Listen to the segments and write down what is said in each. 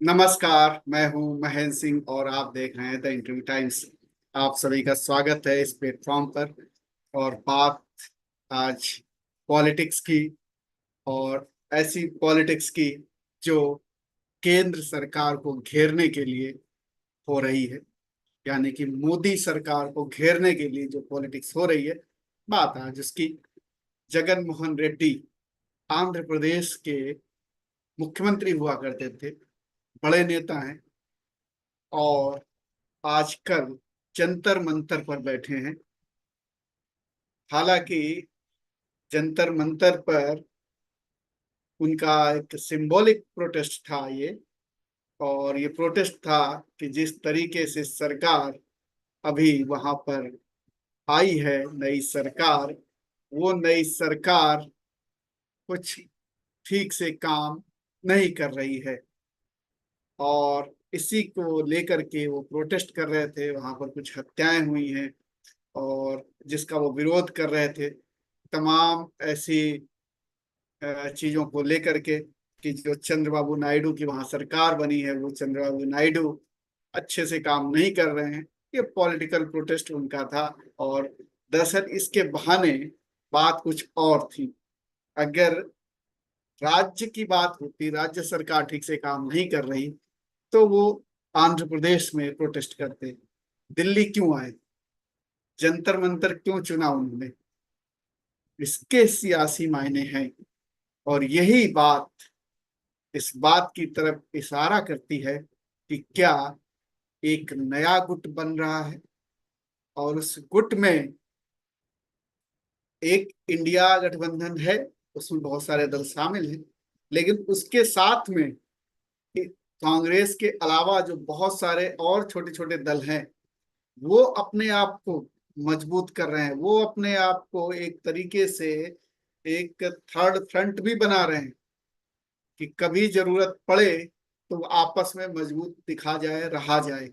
नमस्कार। मैं हूं महेंद्र सिंह और आप देख रहे हैं द इंटरव्यू टाइम्स। आप सभी का स्वागत है इस प्लेटफॉर्म पर। और बात आज पॉलिटिक्स की, और ऐसी पॉलिटिक्स की जो केंद्र सरकार को घेरने के लिए हो रही है, यानी कि मोदी सरकार को घेरने के लिए जो पॉलिटिक्स हो रही है। बात आज उसकी। जगन मोहन रेड्डी आंध्र प्रदेश के मुख्यमंत्री हुआ करते थे, बड़े नेता हैं, और आजकल जंतर मंतर पर बैठे हैं। हालांकि जंतर मंतर पर उनका एक सिंबॉलिक प्रोटेस्ट था ये, और ये प्रोटेस्ट था कि जिस तरीके से सरकार अभी वहां पर आई है, नई सरकार, वो नई सरकार कुछ ठीक से काम नहीं कर रही है। और इसी को लेकर के वो प्रोटेस्ट कर रहे थे। वहां पर कुछ हत्याएं हुई हैं, और जिसका वो विरोध कर रहे थे। तमाम ऐसी चीजों को लेकर के कि जो चंद्रबाबू नायडू की वहां सरकार बनी है, वो चंद्रबाबू नायडू अच्छे से काम नहीं कर रहे हैं। ये पॉलिटिकल प्रोटेस्ट उनका था। और दरअसल इसके बहाने बात कुछ और थी। अगर राज्य की बात होती, राज्य सरकार ठीक से काम नहीं कर रही, तो वो आंध्र प्रदेश में प्रोटेस्ट करते। दिल्ली क्यों आए, जंतर मंतर क्यों चुना उन्होंने? इसके सियासी मायने हैं। और यही बात इस बात की तरफ इशारा करती है कि क्या एक नया गुट बन रहा है, और उस गुट में एक इंडिया गठबंधन है, उसमें बहुत सारे दल शामिल हैं, लेकिन उसके साथ में कांग्रेस के अलावा जो बहुत सारे और छोटे छोटे दल हैं, वो अपने आप को मजबूत कर रहे हैं। वो अपने आप को एक तरीके से एक थर्ड फ्रंट भी बना रहे हैं कि कभी जरूरत पड़े तो आपस में मजबूत दिखा जाए, रहा जाए।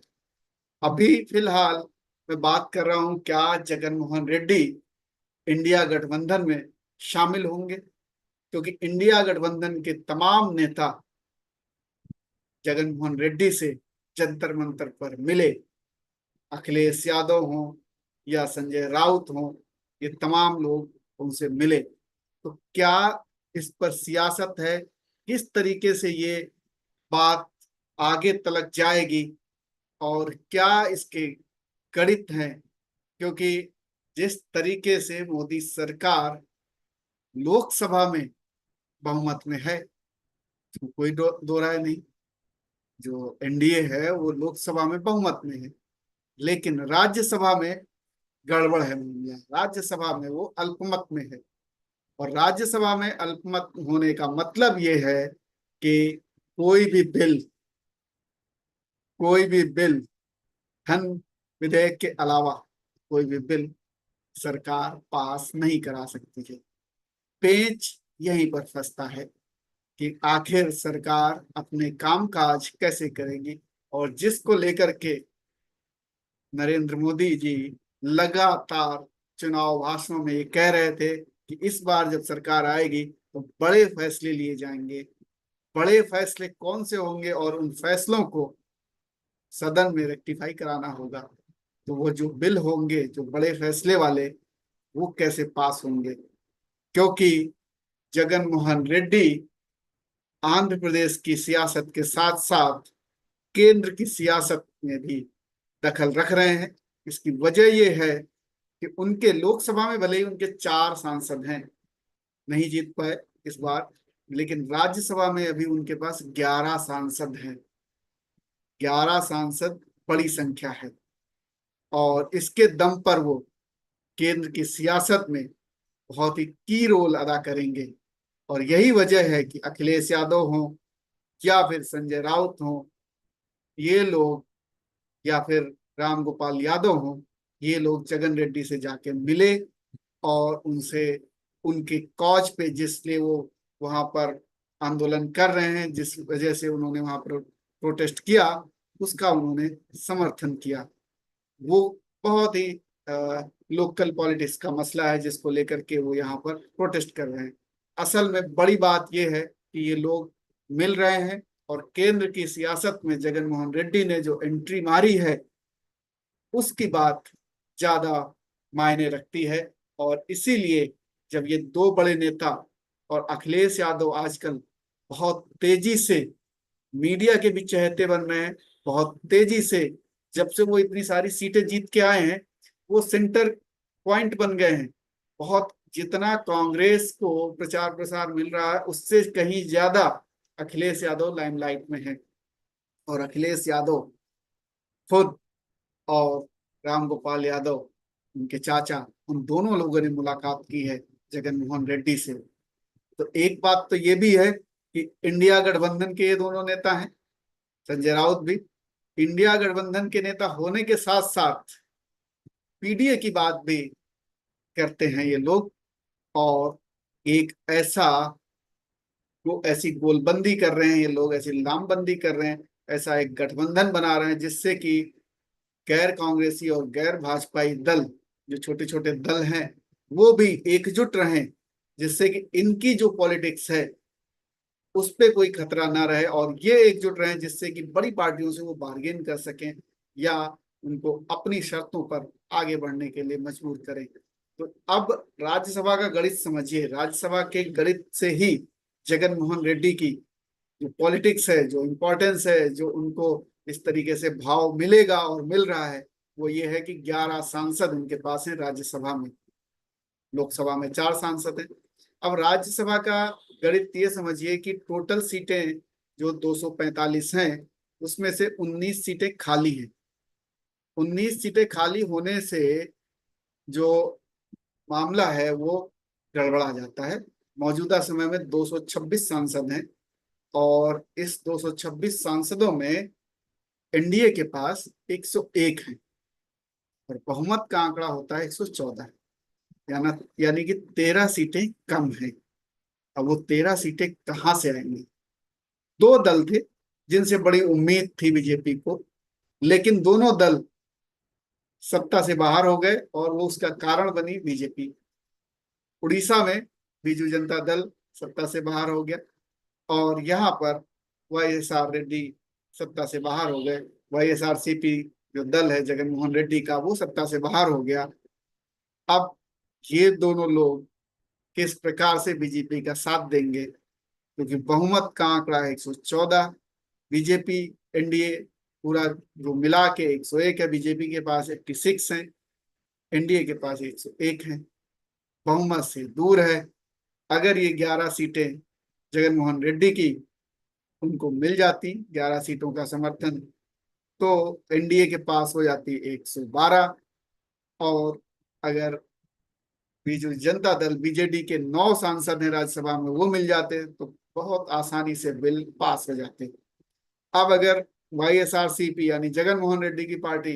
अभी फिलहाल मैं बात कर रहा हूं, क्या जगन मोहन रेड्डी इंडिया गठबंधन में शामिल होंगे? क्योंकि इंडिया गठबंधन के तमाम नेता जगन मोहन रेड्डी से जंतर मंतर पर मिले। अखिलेश यादव हों या संजय राउत हों, ये तमाम लोग उनसे मिले। तो क्या इस पर सियासत है? किस तरीके से ये बात आगे तलक जाएगी, और क्या इसके गणित हैं? क्योंकि जिस तरीके से मोदी सरकार लोकसभा में बहुमत में है, तो कोई दो राय नहीं। जो एनडीए है वो लोकसभा में बहुमत में है, लेकिन राज्यसभा में गड़बड़ है मामला। राज्यसभा में वो अल्पमत में है। और राज्यसभा में अल्पमत होने का मतलब ये है कि कोई भी बिल कोई भी बिल धन विधेयक के अलावा कोई भी बिल सरकार पास नहीं करा सकती है। पेच यहीं पर फंसता है कि आखिर सरकार अपने कामकाज कैसे करेगी। और जिसको लेकर के नरेंद्र मोदी जी लगातार चुनाव भाषणों में ये कह रहे थे कि इस बार जब सरकार आएगी तो बड़े फैसले लिए जाएंगे। बड़े फैसले कौन से होंगे, और उन फैसलों को सदन में रेक्टिफाई कराना होगा। तो वो जो बिल होंगे, जो बड़े फैसले वाले, वो कैसे पास होंगे? क्योंकि जगन मोहन रेड्डी आंध्र प्रदेश की सियासत के साथ साथ केंद्र की सियासत में भी दखल रख रहे हैं। इसकी वजह यह है कि उनके लोकसभा में भले ही उनके 4 सांसद हैं, नहीं जीत पाए इस बार, लेकिन राज्यसभा में अभी उनके पास 11 सांसद हैं। 11 सांसद बड़ी संख्या है, और इसके दम पर वो केंद्र की सियासत में बहुत ही की रोल अदा करेंगे। और यही वजह है कि अखिलेश यादव हों या फिर संजय राउत हों, ये लोग, या फिर राम गोपाल यादव हों, ये लोग जगन रेड्डी से जाके मिले, और उनसे उनके कॉज पे, जिसलिए वो वहां पर आंदोलन कर रहे हैं, जिस वजह से उन्होंने वहां पर प्रोटेस्ट किया, उसका उन्होंने समर्थन किया। वो बहुत ही लोकल पॉलिटिक्स का मसला है, जिसको लेकर के वो यहाँ पर प्रोटेस्ट कर रहे हैं। असल में बड़ी बात यह है कि ये लोग मिल रहे हैं, और केंद्र की सियासत में जगन मोहन रेड्डी ने जो एंट्री मारी है, उसकी बात ज्यादा मायने रखती है। और इसीलिए जब ये दो बड़े नेता और अखिलेश यादव आजकल बहुत तेजी से मीडिया के भी चहेते बन रहे हैं, बहुत तेजी से, जब से वो इतनी सारी सीटें जीत के आए हैं, वो सेंटर पॉइंट बन गए हैं। बहुत जितना कांग्रेस को प्रचार प्रसार मिल रहा है, उससे कहीं ज्यादा अखिलेश यादव लाइमलाइट में है। और अखिलेश यादव खुद और राम गोपाल यादव, उनके चाचा, उन दोनों लोगों ने मुलाकात की है जगन मोहन रेड्डी से। तो एक बात तो ये भी है कि इंडिया गठबंधन के ये दोनों नेता हैं, संजय राउत भी इंडिया गठबंधन के नेता होने के साथ साथ पीडीए की बात भी करते हैं ये लोग। और एक ऐसा, वो ऐसी गोलबंदी कर रहे हैं ये लोग, ऐसी लामबंदी कर रहे हैं, ऐसा एक गठबंधन बना रहे हैं जिससे कि गैर कांग्रेसी और गैर भाजपाई दल, जो छोटे छोटे दल हैं, वो भी एकजुट रहें, जिससे कि इनकी जो पॉलिटिक्स है उस पे कोई खतरा ना रहे, और ये एकजुट रहें जिससे कि बड़ी पार्टियों से वो बार्गेन कर सकें या उनको अपनी शर्तों पर आगे बढ़ने के लिए मजबूर करें। तो अब राज्यसभा का गणित समझिए, राज्यसभा के गणित से ही जगन मोहन रेड्डी की जो पॉलिटिक्स है, जो इम्पोर्टेंस है, जो उनको इस तरीके से भाव मिलेगा और मिल रहा है, वो ये है कि 11 सांसद उनके पास हैं राज्यसभा में। लोकसभा में 4 सांसद हैं। अब राज्यसभा का गणित ये समझिए कि टोटल सीटें जो 245 हैं, उसमें से 19 सीटें खाली हैं। 19 सीटें खाली होने से जो मामला है वो गड़बड़ा जाता है। मौजूदा समय में 226 सांसद हैं, और इस 226 सांसदों में एनडीए के पास 101 है, और बहुमत का आंकड़ा होता है 114, यानी कि 13 सीटें कम है। अब वो 13 सीटें कहाँ से आएंगी? दो दल थे जिनसे बड़ी उम्मीद थी बीजेपी को, लेकिन दोनों दल सत्ता से बाहर हो गए, और वो उसका कारण बनी बीजेपी। उड़ीसा में बीजू जनता दल सत्ता से बाहर हो गया, और यहाँ पर वाईएसआर रेड्डी सत्ता से बाहर हो गए। वाईएसआरसीपी जो दल है जगन मोहन रेड्डी का, वो सत्ता से बाहर हो गया। अब ये दोनों लोग किस प्रकार से बीजेपी का साथ देंगे, क्योंकि बहुमत का आंकड़ा है 114। बीजेपी, एनडीए पूरा जो मिला के 101 है, बीजेपी के पास 86 है, एनडीए के पास 101 है, बहुमत से दूर है। अगर ये 11 सीटें जगन मोहन रेड्डी की उनको मिल जाती, 11 सीटों का समर्थन, तो एनडीए के पास हो जाती 112। और अगर बीजू जनता दल बीजेडी के 9 सांसद हैं राज्यसभा में, वो मिल जाते तो बहुत आसानी से बिल पास हो जाते। अब अगर वाईएसआरसीपी यानी जगन मोहन रेड्डी की पार्टी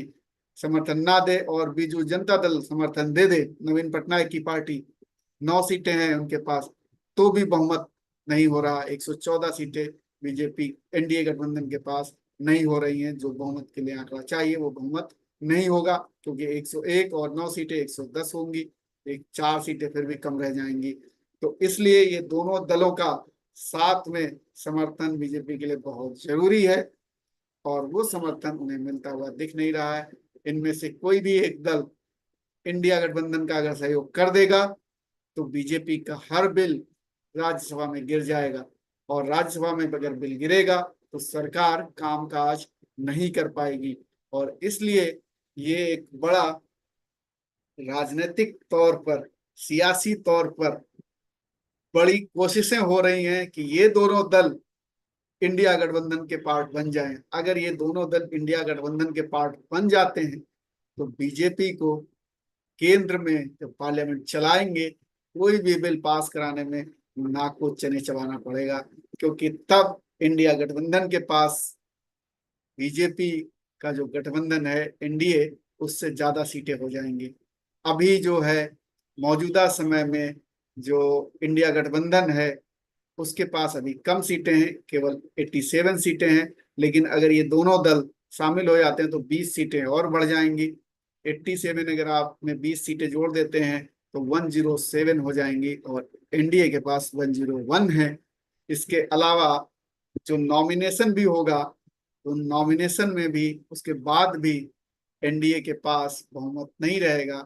समर्थन ना दे और बीजू जनता दल समर्थन दे दे, नवीन पटनायक की पार्टी, 9 सीटें हैं उनके पास, तो भी बहुमत नहीं हो रहा। 114 सीटें बीजेपी एनडीए गठबंधन के पास नहीं हो रही हैं, जो बहुमत के लिए आंकड़ा चाहिए वो बहुमत नहीं होगा, क्योंकि 101 और 9 सीटें 110 होंगी, एक 4 सीटें फिर भी कम रह जाएंगी। तो इसलिए ये दोनों दलों का साथ में समर्थन बीजेपी के लिए बहुत जरूरी है, और वो समर्थन उन्हें मिलता हुआ दिख नहीं रहा है। इनमें से कोई भी एक दल इंडिया गठबंधन का अगर सहयोग कर देगा तो बीजेपी का हर बिल राज्यसभा में गिर जाएगा, और राज्यसभा में अगर बिल गिरेगा तो सरकार कामकाज नहीं कर पाएगी। और इसलिए ये एक बड़ा राजनीतिक तौर पर, सियासी तौर पर बड़ी कोशिशें हो रही हैं कि ये दोनों दल इंडिया गठबंधन के पार्ट बन जाएं। अगर ये दोनों दल इंडिया गठबंधन के पार्ट बन जाते हैं तो बीजेपी को केंद्र में जब पार्लियामेंट चलाएंगे, कोई भी बिल पास कराने में नाक को चने चबाना पड़ेगा, क्योंकि तब इंडिया गठबंधन के पास बीजेपी का जो गठबंधन है एनडीए, उससे ज्यादा सीटें हो जाएंगी। अभी जो है मौजूदा समय में जो इंडिया गठबंधन है उसके पास अभी कम सीटें हैं, केवल 87 सीटें हैं, लेकिन अगर ये दोनों दल शामिल हो जाते हैं तो 20 सीटें और बढ़ जाएंगी। 87 अगर आप में 20 सीटें जोड़ देते हैं तो 107 हो जाएंगी, और एनडीए के पास 101 है। इसके अलावा जो नॉमिनेशन भी होगा, तो नॉमिनेशन में भी उसके बाद भी एनडीए के पास बहुमत नहीं रहेगा,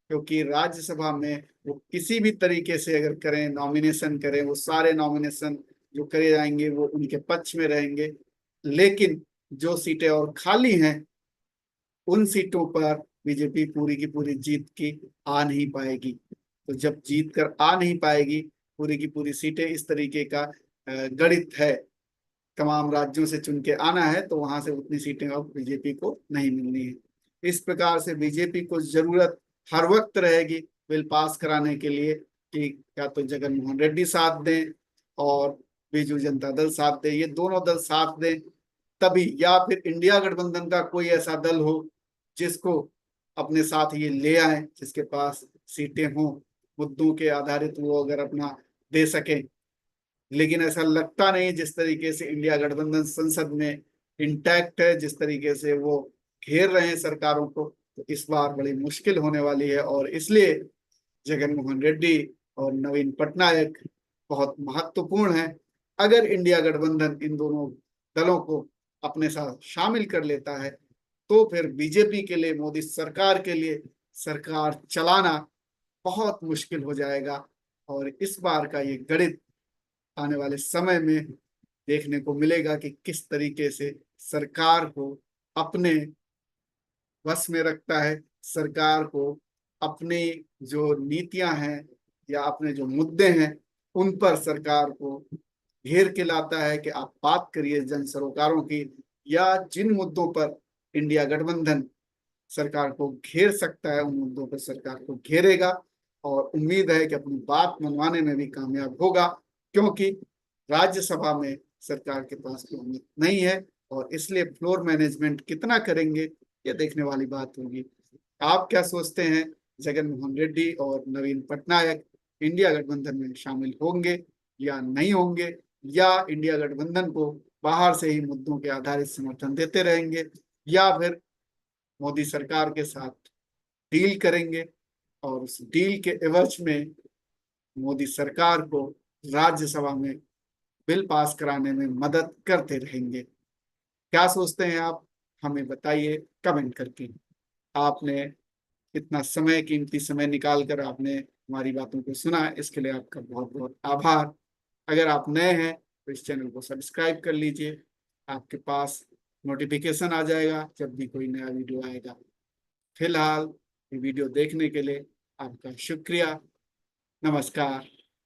क्योंकि राज्यसभा में वो किसी भी तरीके से अगर करें, नॉमिनेशन करें, वो सारे नॉमिनेशन जो करे जाएंगे वो उनके पक्ष में रहेंगे। लेकिन जो सीटें और खाली हैं, उन सीटों पर बीजेपी पूरी की पूरी जीत की आ नहीं पाएगी। तो जब जीत कर आ नहीं पाएगी पूरी की पूरी सीटें, इस तरीके का गणित है, तमाम राज्यों से चुन के आना है, तो वहां से उतनी सीटें अब बीजेपी को नहीं मिलनी है। इस प्रकार से बीजेपी को जरूरत हर वक्त रहेगी बिल पास कराने के लिए कि या तो जगन मोहन रेड्डी साथ दें और बीजू जनता दल साथ दे, ये दोनों दल साथ दें तभी, या फिर इंडिया गठबंधन का कोई ऐसा दल हो जिसको अपने साथ ये ले आए, जिसके पास सीटें हों, मुद्दों के आधारित वो अगर अपना दे सकें। लेकिन ऐसा लगता नहीं, जिस तरीके से इंडिया गठबंधन संसद में इंटैक्ट है, जिस तरीके से वो घेर रहे हैं सरकारों को, तो इस बार बड़ी मुश्किल होने वाली है। और इसलिए जगन मोहन रेड्डी और नवीन पटनायक बहुत महत्वपूर्ण है। अगर इंडिया गठबंधन इन दोनों दलों को अपने साथ शामिल कर लेता है, तो फिर बीजेपी के लिए, मोदी सरकार के लिए सरकार चलाना बहुत मुश्किल हो जाएगा। और इस बार का ये गणित आने वाले समय में देखने को मिलेगा कि किस तरीके से सरकार को अपने वश में रखता है, सरकार को अपनी जो नीतियां हैं या अपने जो मुद्दे हैं उन पर सरकार को घेर के लाता है कि आप बात करिए जन सरोकारों की, या जिन मुद्दों पर इंडिया गठबंधन सरकार को घेर सकता है उन मुद्दों पर सरकार को घेरेगा। और उम्मीद है कि अपनी बात मनवाने में भी कामयाब होगा, क्योंकि राज्यसभा में सरकार के पास बहुमत नहीं है। और इसलिए फ्लोर मैनेजमेंट कितना करेंगे, ये देखने वाली बात होगी। आप क्या सोचते हैं, जगन मोहन रेड्डी और नवीन पटनायक इंडिया गठबंधन में शामिल होंगे या नहीं होंगे, या इंडिया गठबंधन को बाहर से ही मुद्दों के आधारित समर्थन देते रहेंगे, या फिर मोदी सरकार के साथ डील करेंगे और उस डील के एवज में मोदी सरकार को राज्यसभा में बिल पास कराने में मदद करते रहेंगे। क्या सोचते हैं आप, हमें बताइए कमेंट करके। आपने इतना समय, कीमती समय निकाल कर आपने हमारी बातों को सुना, इसके लिए आपका बहुत बहुत आभार। अगर आप नए हैं तो इस चैनल को सब्सक्राइब कर लीजिए, आपके पास नोटिफिकेशन आ जाएगा जब भी कोई नया वीडियो आएगा। फिलहाल ये वीडियो देखने के लिए आपका शुक्रिया। नमस्कार।